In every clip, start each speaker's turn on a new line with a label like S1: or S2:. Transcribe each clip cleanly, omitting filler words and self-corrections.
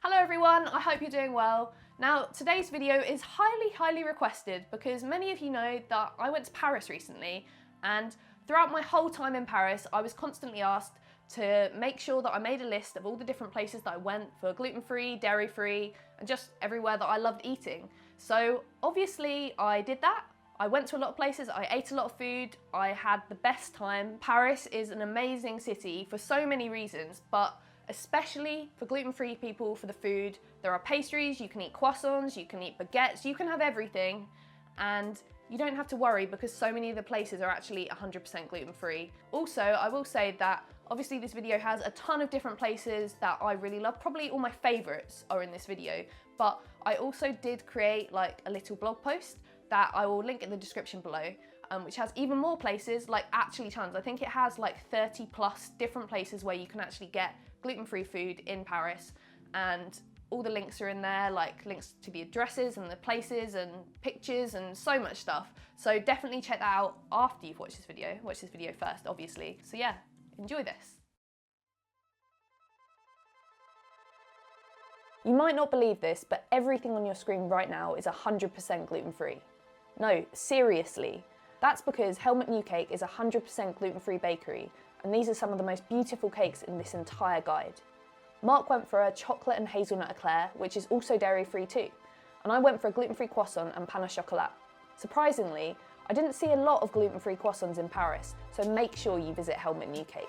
S1: Hello everyone, I hope you're doing well. Now today's video is highly requested because many of you know that I went to Paris recently, and throughout my whole time in Paris I was constantly asked to make sure that I made a list of all the different places that I went for gluten-free, dairy-free and just everywhere that I loved eating. So obviously I did that. I went to a lot of places, I ate a lot of food, I had the best time. Paris is an amazing city for so many reasons, but especially for gluten-free people, for the food. There are pastries, you can eat croissants, you can eat baguettes, you can have everything, and you don't have to worry because so many of the places are actually 100% gluten-free. Also, I will say that obviously this video has a ton of different places that I really love. Probably all my favorites are in this video, but I also did create like a little blog post that I will link in the description below, which has even more places, like actually tons. I think it has like 30 plus different places where you can actually get gluten-free food in Paris, and all the links are in there, like links to the addresses and the places and pictures and so much stuff. So definitely check that out after you've watched this video. Watch this video first, obviously. So yeah, enjoy this. You might not believe this, but everything on your screen right now is 100% gluten-free. No, seriously. That's because Helmut New Cake is a 100% gluten-free bakery, and these are some of the most beautiful cakes in this entire guide. Mark went for a chocolate and hazelnut eclair, which is also dairy-free too, and I went for a gluten-free croissant and pain au chocolat. Surprisingly, I didn't see a lot of gluten-free croissants in Paris, so make sure you visit Helmut New Cake.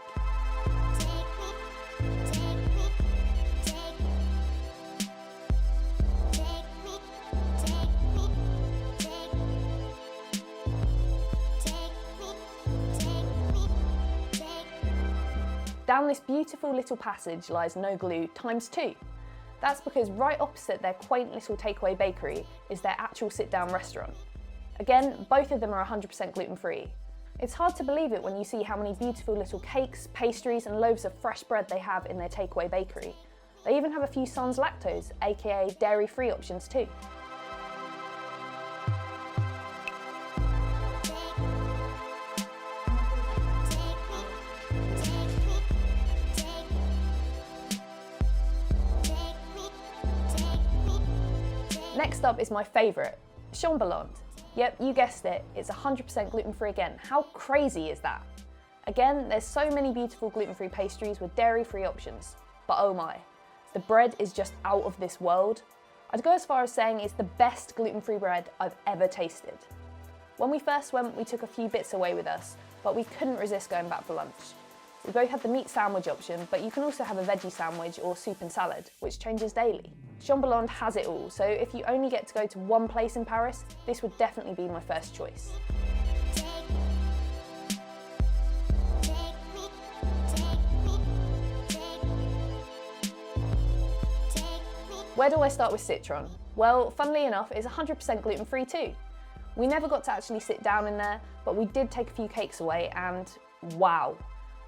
S1: Down this beautiful little passage lies No Glue ×2. That's because right opposite their quaint little takeaway bakery is their actual sit-down restaurant. Again, both of them are 100% gluten-free. It's hard to believe it when you see how many beautiful little cakes, pastries and loaves of fresh bread they have in their takeaway bakery. They even have a few sans lactose, aka dairy-free options too. Next up is my favourite, CHAMBELLAND. Yep, you guessed it, it's 100% gluten-free again. How crazy is that? Again, there's so many beautiful gluten-free pastries with dairy-free options, but oh my, the bread is just out of this world. I'd go as far as saying it's the best gluten-free bread I've ever tasted. When we first went, we took a few bits away with us, but we couldn't resist going back for lunch. We both had the meat sandwich option, but you can also have a veggie sandwich or soup and salad, which changes daily. CHAMBELLAND has it all, so if you only get to go to one place in Paris, this would definitely be my first choice. Where do I start with CITRON? Well, funnily enough, it's 100% gluten-free too. We never got to actually sit down in there, but we did take a few cakes away and wow.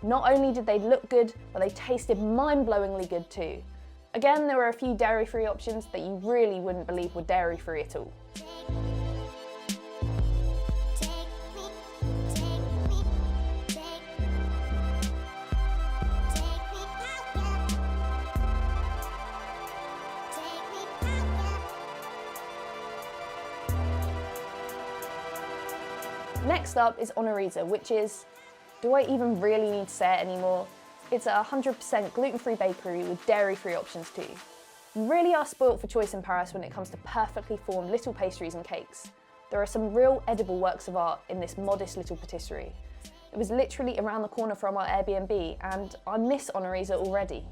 S1: Not only did they look good, but they tasted mind-blowingly good too. Again, there were a few dairy-free options that you really wouldn't believe were dairy-free at all. Next up is ONYRIZA, which is, do I even really need to say it anymore? It's a 100% gluten-free bakery with dairy-free options too. You really are spoilt for choice in Paris when it comes to perfectly formed little pastries and cakes. There are some real edible works of art in this modest little patisserie. It was literally around the corner from our Airbnb, and I miss ONYRIZA already.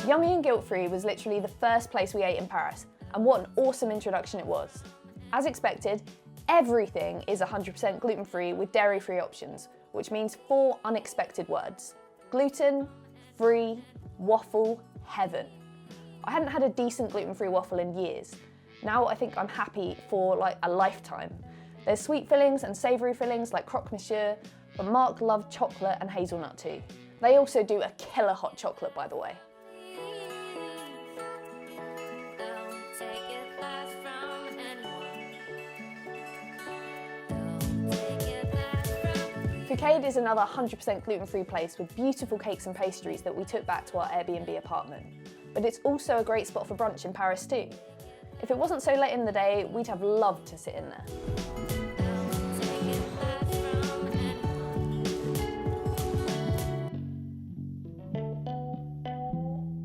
S1: Yummy and Guilt-Free was literally the first place we ate in Paris, and what an awesome introduction it was. As expected, everything is 100% gluten-free with dairy-free options, which means 4 unexpected words. Gluten, free, waffle, heaven. I hadn't had a decent gluten-free waffle in years. Now I think I'm happy for like a lifetime. There's sweet fillings and savoury fillings like croque monsieur, but Mark loved chocolate and hazelnut too. They also do a killer hot chocolate, by the way. FOUCADE is another 100% gluten-free place with beautiful cakes and pastries that we took back to our Airbnb apartment. But it's also a great spot for brunch in Paris too. If it wasn't so late in the day, we'd have loved to sit in there.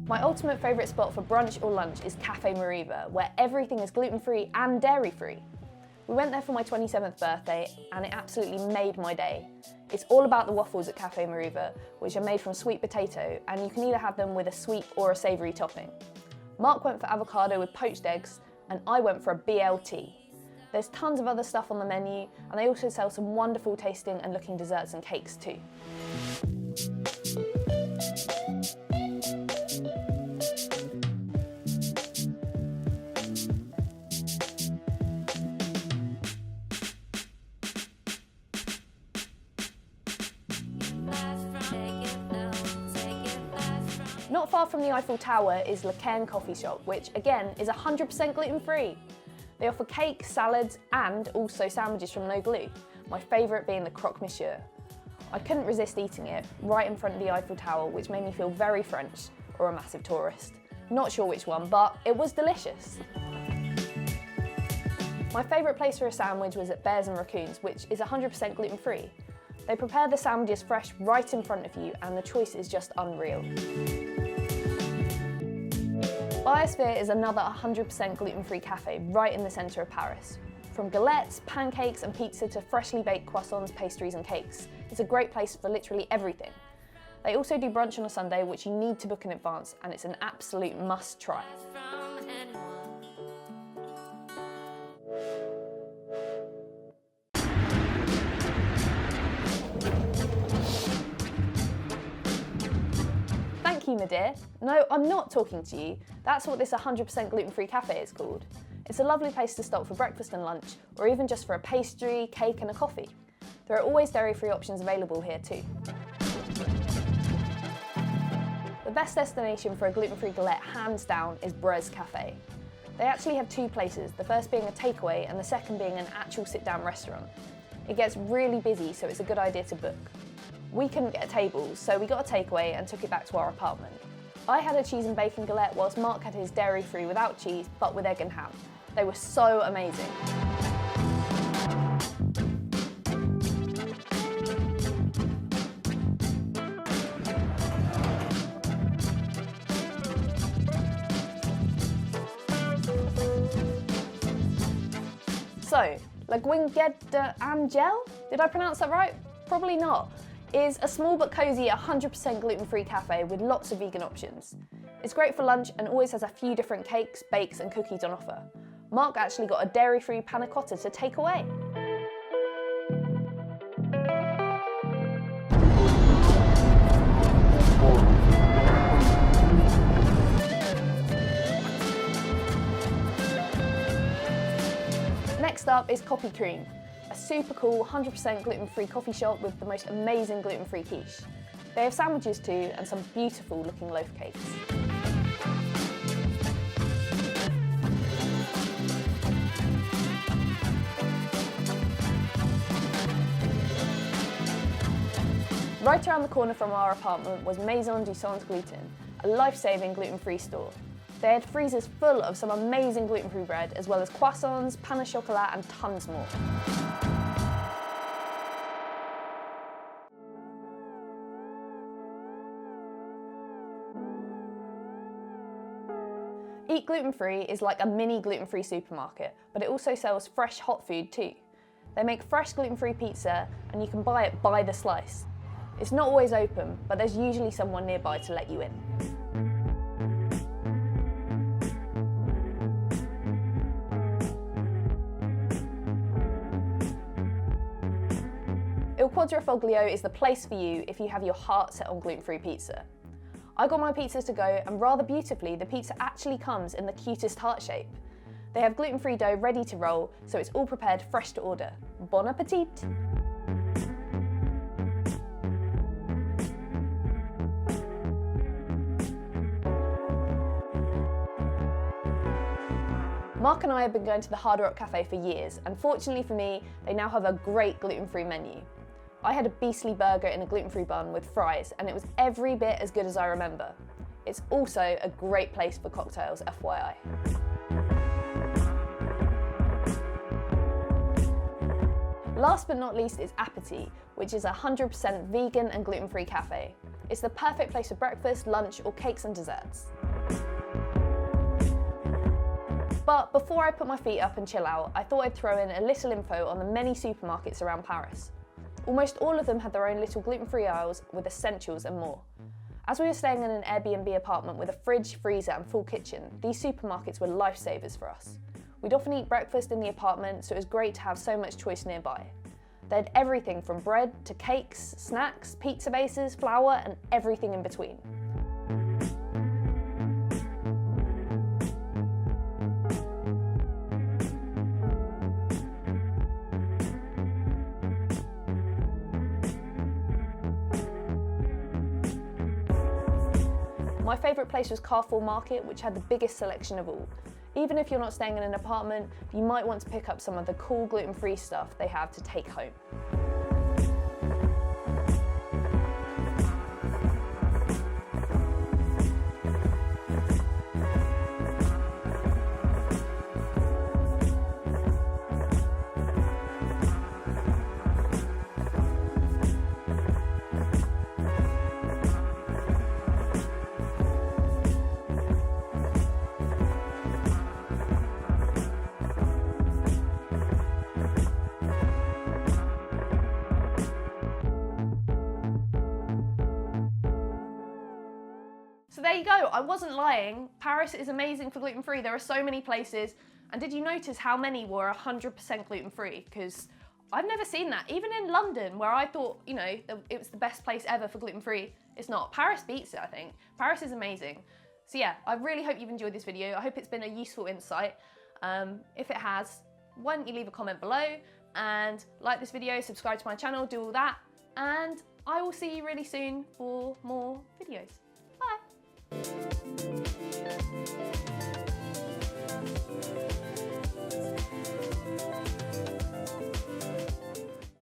S1: My ultimate favourite spot for brunch or lunch is CAFÉ MAREVA, where everything is gluten-free and dairy-free. We went there for my 27th birthday and it absolutely made my day. It's all about the waffles at CAFÉ MAREVA, which are made from sweet potato, and you can either have them with a sweet or a savoury topping. Mark went for avocado with poached eggs and I went for a BLT. There's tons of other stuff on the menu, and they also sell some wonderful tasting and looking desserts and cakes too. Not far from the Eiffel Tower is Le CAIRN coffee shop, which again is 100% gluten-free. They offer cake, salads and also sandwiches from no glue, my favourite being the croque monsieur. I couldn't resist eating it right in front of the Eiffel Tower, which made me feel very French or a massive tourist. Not sure which one, but it was delicious. My favourite place for a sandwich was at BREIZH and RACCOONS, which is 100% gluten-free. They prepare the sandwiches fresh right in front of you and the choice is just unreal. Biosphere is another 100% gluten-free cafe right in the centre of Paris. From galettes, pancakes and pizza to freshly baked croissants, pastries and cakes, it's a great place for literally everything. They also do brunch on a Sunday, which you need to book in advance, and it's an absolute must try. Thank you, my dear. No, I'm not talking to you. That's what this 100% gluten-free cafe is called. It's a lovely place to stop for breakfast and lunch, or even just for a pastry, cake and a coffee. There are always dairy-free options available here too. The best destination for a gluten-free galette, hands down, is BREIZH Cafe. They actually have two places, the first being a takeaway and the second being an actual sit-down restaurant. It gets really busy, so it's a good idea to book. We couldn't get a table, so we got a takeaway and took it back to our apartment. I had a cheese and bacon galette, whilst Mark had his dairy-free without cheese, but with egg and ham. They were so amazing. So, La Guinguette d'Angel? Did I pronounce that right? Probably not. Is a small but cosy 100% gluten-free cafe with lots of vegan options. It's great for lunch and always has a few different cakes, bakes and cookies on offer. Mark actually got a dairy-free panna cotta to take away. Next up is KOPI, a super cool 100% gluten-free coffee shop with the most amazing gluten-free quiche. They have sandwiches too and some beautiful looking loaf cakes. Right around the corner from our apartment was MAISON du Sans Gluten, a life-saving gluten-free store. They had freezers full of some amazing gluten-free bread, as well as croissants, pain au chocolat and tons more. Eat Gluten-Free is like a mini gluten-free supermarket, but it also sells fresh hot food too. They make fresh gluten-free pizza and you can buy it by the slice. It's not always open, but there's usually someone nearby to let you in. Il Quadrifoglio is the place for you if you have your heart set on gluten-free pizza. I got my pizzas to go, and rather beautifully, the pizza actually comes in the cutest heart shape. They have gluten-free dough ready to roll, so it's all prepared fresh to order. Bon appetit! Mark and I have been going to the Hard Rock Cafe for years, and fortunately for me, they now have a great gluten-free menu. I had a beastly burger in a gluten-free bun with fries, and it was every bit as good as I remember. It's also a great place for cocktails, FYI. Last but not least is Appetit, which is a 100% vegan and gluten-free cafe. It's the perfect place for breakfast, lunch, or cakes and desserts. But before I put my feet up and chill out, I thought I'd throw in a little info on the many supermarkets around Paris. Almost all of them had their own little gluten-free aisles with essentials and more. As we were staying in an Airbnb apartment with a fridge, freezer and full kitchen, these supermarkets were lifesavers for us. We'd often eat breakfast in the apartment, so it was great to have so much choice nearby. They had everything from bread to cakes, snacks, pizza bases, flour and everything in between. My favourite place was Carrefour Market, which had the biggest selection of all. Even if you're not staying in an apartment, you might want to pick up some of the cool gluten-free stuff they have to take home. So there you go, I wasn't lying. Paris is amazing for gluten-free. There are so many places. And did you notice how many were 100% gluten-free? Because I've never seen that. Even in London, where I thought, you know, it was the best place ever for gluten-free, it's not. Paris beats it, I think. Paris is amazing. So yeah, I really hope you've enjoyed this video. I hope it's been a useful insight. If it has, why don't you leave a comment below and like this video, subscribe to my channel, do all that. And I will see you really soon for more videos. Bye.